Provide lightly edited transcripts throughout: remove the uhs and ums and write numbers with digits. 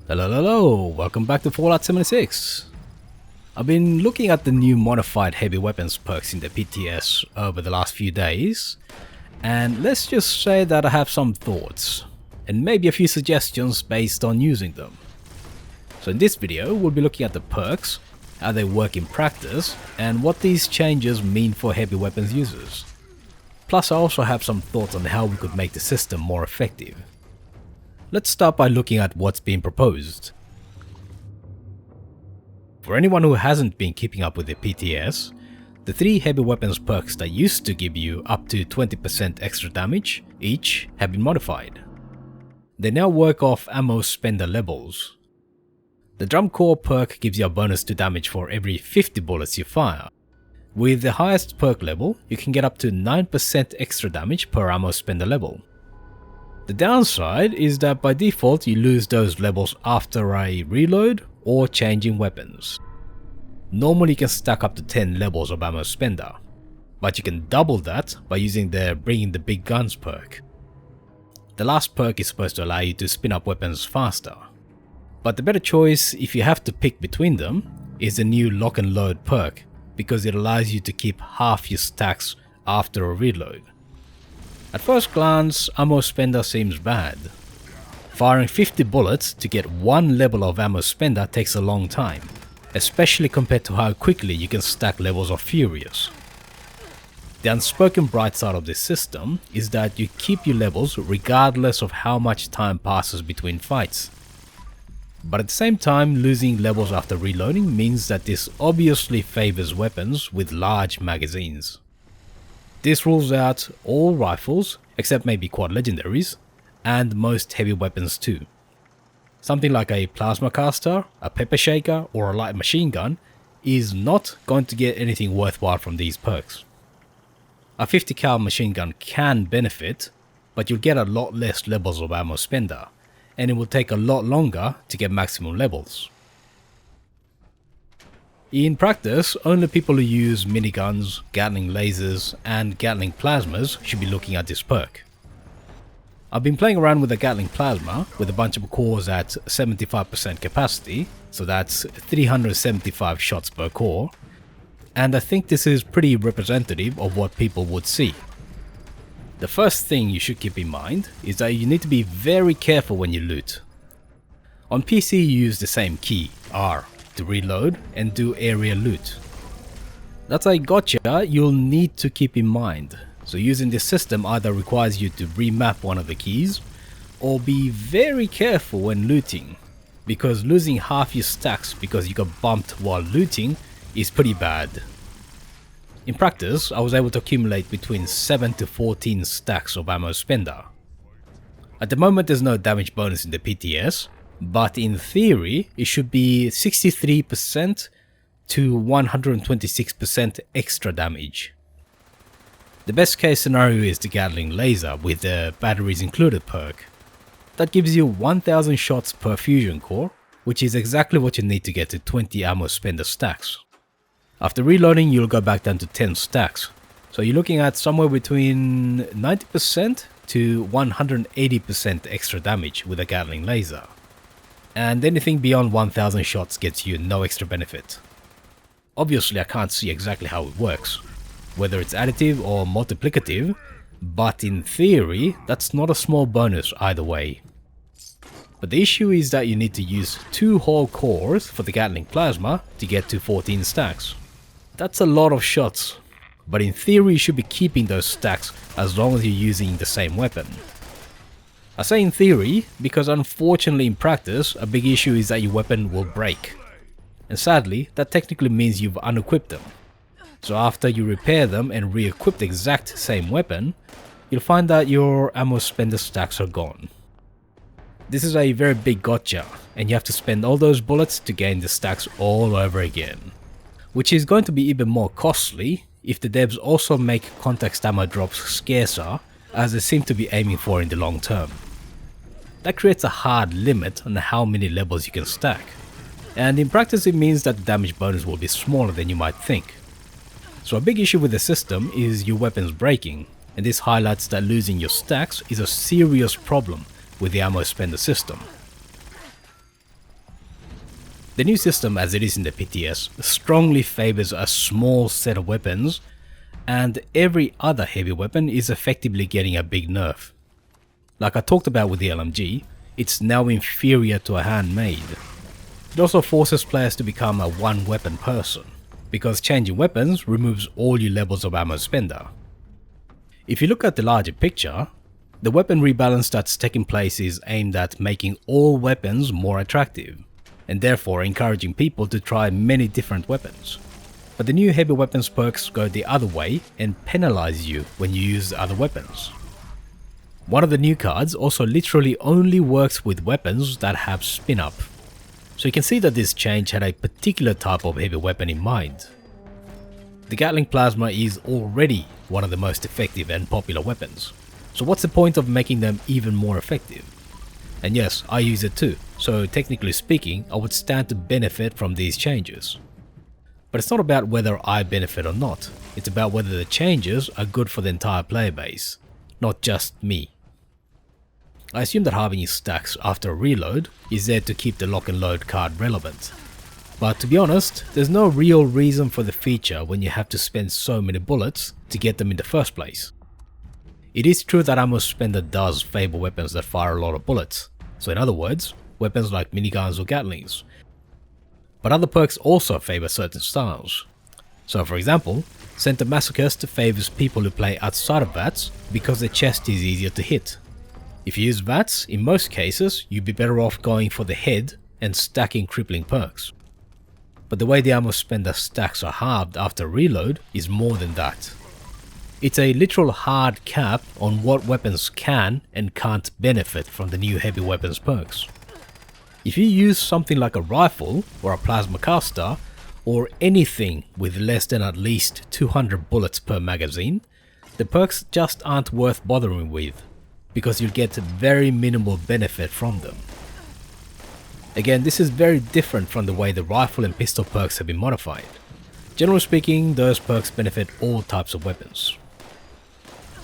Hello, welcome back to Fallout 76. I've been looking at the new modified heavy weapons perks in the PTS over the last few days, and let's just say that I have some thoughts, and maybe a few suggestions based on using them. So in this video, we'll be looking at the perks, how they work in practice, and what these changes mean for heavy weapons users. Plus I also have some thoughts on how we could make the system more effective. Let's start by looking at what's being proposed. For anyone who hasn't been keeping up with the PTS, the 3 heavy weapons perks that used to give you up to 20% extra damage each have been modified. They now work off ammo spender levels. The drum core perk gives you a bonus to damage for every 50 bullets you fire. With the highest perk level, you can get up to 9% extra damage per ammo spender level. The downside is that by default you lose those levels after a reload or changing weapons. Normally you can stack up to 10 levels of ammo spender, but you can double that by using the bringing the big guns perk. The last perk is supposed to allow you to spin up weapons faster, but the better choice if you have to pick between them is the new lock and load perk, because it allows you to keep half your stacks after a reload. At first glance, ammo spender seems bad. Firing 50 bullets to get 1 level of ammo spender takes a long time, especially compared to how quickly you can stack levels of Furious. The unspoken bright side of this system is that you keep your levels regardless of how much time passes between fights. But at the same time, losing levels after reloading means that this obviously favors weapons with large magazines. This rules out all rifles, except maybe quad legendaries, and most heavy weapons too. Something like a plasma caster, a pepper shaker, or a light machine gun is not going to get anything worthwhile from these perks. A 50 cal machine gun can benefit, but you'll get a lot less levels of ammo spender, and it will take a lot longer to get maximum levels. In practice, only people who use miniguns, Gatling lasers, and Gatling plasmas should be looking at this perk. I've been playing around with the Gatling plasma with a bunch of cores at 75% capacity, so that's 375 shots per core, and I think this is pretty representative of what people would see. The first thing you should keep in mind is that you need to be very careful when you loot. On PC you use the same key, R, to reload and do area loot. That's a gotcha you'll need to keep in mind, so using this system either requires you to remap one of the keys, or be very careful when looting, because losing half your stacks because you got bumped while looting is pretty bad. In practice, I was able to accumulate between 7 to 14 stacks of ammo spender. At the moment there's no damage bonus in the PTS, but in theory it should be 63% to 126% extra damage. The best case scenario is the Gatling laser with the batteries included perk. That gives you 1000 shots per fusion core, which is exactly what you need to get to 20 ammo spender stacks. After reloading you'll go back down to 10 stacks, so you're looking at somewhere between 90% to 180% extra damage with a Gatling laser. And anything beyond 1000 shots gets you no extra benefit. Obviously I can't see exactly how it works, whether it's additive or multiplicative, but in theory that's not a small bonus either way. But the issue is that you need to use 2 whole cores for the Gatling plasma to get to 14 stacks. That's a lot of shots, but in theory you should be keeping those stacks as long as you're using the same weapon. I say in theory because unfortunately in practice a big issue is that your weapon will break, and sadly that technically means you've unequipped them. So after you repair them and re-equip the exact same weapon, you'll find that your ammo spender stacks are gone. This is a very big gotcha, and you have to spend all those bullets to gain the stacks all over again, which is going to be even more costly if the devs also make context ammo drops scarcer, as they seem to be aiming for in the long term. That creates a hard limit on how many levels you can stack, and in practice it means that the damage bonus will be smaller than you might think. So a big issue with the system is your weapons breaking, and this highlights that losing your stacks is a serious problem with the ammo spender system. The new system, as it is in the PTS, strongly favors a small set of weapons, and every other heavy weapon is effectively getting a big nerf. Like I talked about with the LMG, it's now inferior to a handmade. It also forces players to become a one weapon person, because changing weapons removes all your levels of ammo spender. If you look at the larger picture, the weapon rebalance that's taking place is aimed at making all weapons more attractive, and therefore encouraging people to try many different weapons. But the new heavy weapons perks go the other way and penalize you when you use other weapons. One of the new cards also literally only works with weapons that have spin up. So you can see that this change had a particular type of heavy weapon in mind. The Gatling Plasma is already one of the most effective and popular weapons, so what's the point of making them even more effective? And yes, I use it too, so technically speaking, I would stand to benefit from these changes. But it's not about whether I benefit or not, it's about whether the changes are good for the entire player base, not just me. I assume that halving his stacks after a reload is there to keep the lock and load card relevant. But to be honest, there's no real reason for the feature when you have to spend so many bullets to get them in the first place. It is true that ammo spender does favor weapons that fire a lot of bullets, so in other words, weapons like miniguns or Gatlings. But other perks also favor certain styles. So for example, Center Masochist favors people who play outside of VATS because the chest is easier to hit. If you use VATS, in most cases, you'd be better off going for the head and stacking crippling perks. But the way the ammo spender stacks are halved after reload is more than that. It's a literal hard cap on what weapons can and can't benefit from the new heavy weapons perks. If you use something like a rifle or a plasma caster, or anything with less than at least 200 bullets per magazine, the perks just aren't worth bothering with, because you'll get very minimal benefit from them. Again, this is very different from the way the rifle and pistol perks have been modified. Generally speaking, those perks benefit all types of weapons.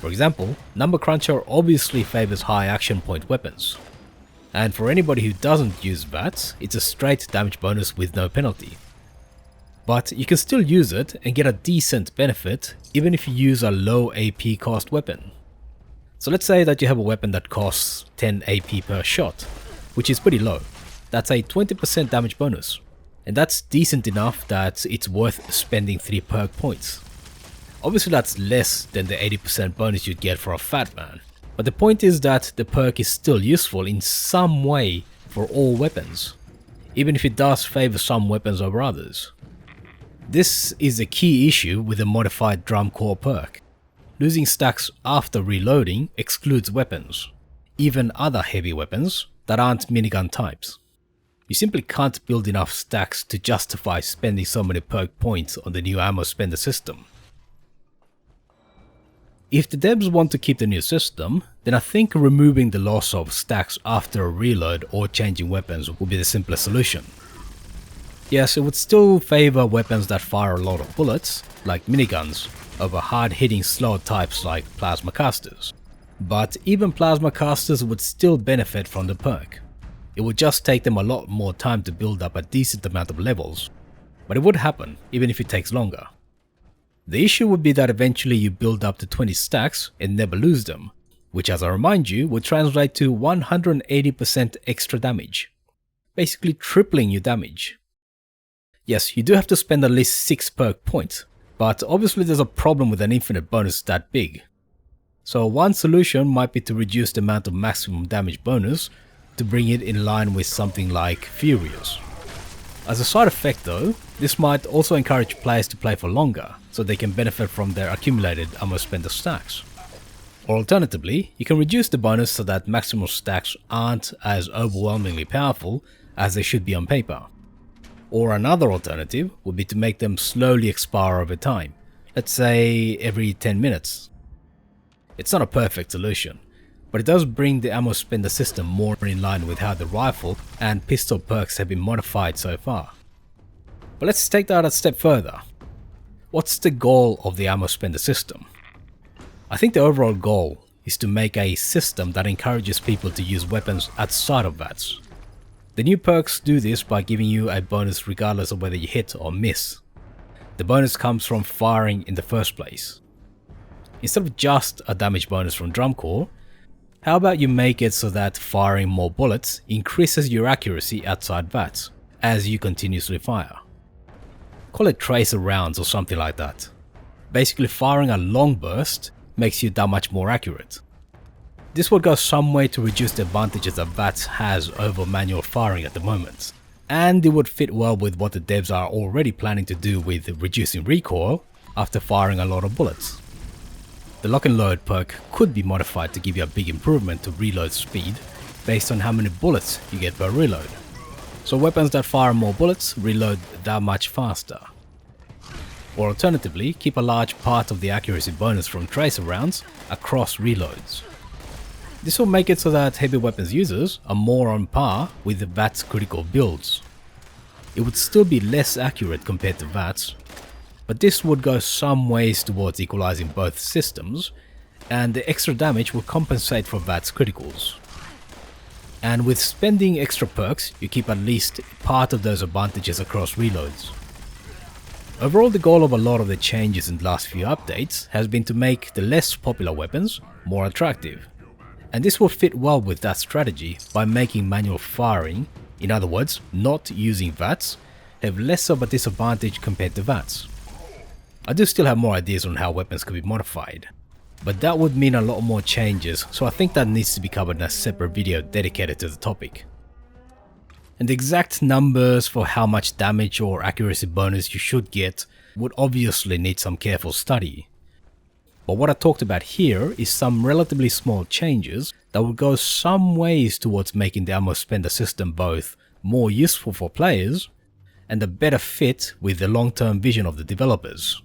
For example, Number Cruncher obviously favors high action point weapons. And for anybody who doesn't use VATS, it's a straight damage bonus with no penalty. But you can still use it and get a decent benefit even if you use a low AP cost weapon. So let's say that you have a weapon that costs 10 AP per shot, which is pretty low. That's a 20% damage bonus, and that's decent enough that it's worth spending 3 perk points. Obviously that's less than the 80% bonus you'd get for a fat man, but the point is that the perk is still useful in some way for all weapons, even if it does favor some weapons over others. This is a key issue with the modified drum core perk. Losing stacks after reloading excludes weapons, even other heavy weapons that aren't minigun types. You simply can't build enough stacks to justify spending so many perk points on the new ammo spender system. If the devs want to keep the new system, then I think removing the loss of stacks after a reload or changing weapons would be the simplest solution. Yes, it would still favor weapons that fire a lot of bullets, like miniguns, over hard-hitting slow types like plasma casters. But even plasma casters would still benefit from the perk. It would just take them a lot more time to build up a decent amount of levels, but it would happen even if it takes longer. The issue would be that eventually you build up to 20 stacks and never lose them, which, as I remind you, would translate to 180% extra damage, basically tripling your damage. Yes, you do have to spend at least 6 perk points, but obviously there's a problem with an infinite bonus that big. So one solution might be to reduce the amount of maximum damage bonus to bring it in line with something like Furious. As a side effect though, this might also encourage players to play for longer, so they can benefit from their accumulated ammo spender stacks. Or alternatively, you can reduce the bonus so that maximal stacks aren't as overwhelmingly powerful as they should be on paper. Or another alternative would be to make them slowly expire over time, let's say every 10 minutes. It's not a perfect solution, but it does bring the ammo spender system more in line with how the rifle and pistol perks have been modified so far. But let's take that a step further. What's the goal of the ammo spender system? I think the overall goal is to make a system that encourages people to use weapons outside of VATS. The new perks do this by giving you a bonus regardless of whether you hit or miss. The bonus comes from firing in the first place. Instead of just a damage bonus from drum core, how about you make it so that firing more bullets increases your accuracy outside VATS as you continuously fire. Call it tracer rounds or something like that. Basically, firing a long burst makes you that much more accurate. This would go some way to reduce the advantages that VATS has over manual firing at the moment. And it would fit well with what the devs are already planning to do with reducing recoil after firing a lot of bullets. The lock and load perk could be modified to give you a big improvement to reload speed based on how many bullets you get per reload. So weapons that fire more bullets reload that much faster. Or alternatively, keep a large part of the accuracy bonus from tracer rounds across reloads. This will make it so that heavy weapons users are more on par with the VATS critical builds. It would still be less accurate compared to VATS, but this would go some ways towards equalizing both systems, and the extra damage will compensate for VATS criticals. And with spending extra perks, you keep at least part of those advantages across reloads. Overall, the goal of a lot of the changes in the last few updates has been to make the less popular weapons more attractive. And this will fit well with that strategy by making manual firing, in other words, not using VATS, have less of a disadvantage compared to VATS. I do still have more ideas on how weapons could be modified, but that would mean a lot more changes, so I think that needs to be covered in a separate video dedicated to the topic. And the exact numbers for how much damage or accuracy bonus you should get would obviously need some careful study. But what I talked about here is some relatively small changes that will go some ways towards making the ammo spender system both more useful for players and a better fit with the long-term vision of the developers.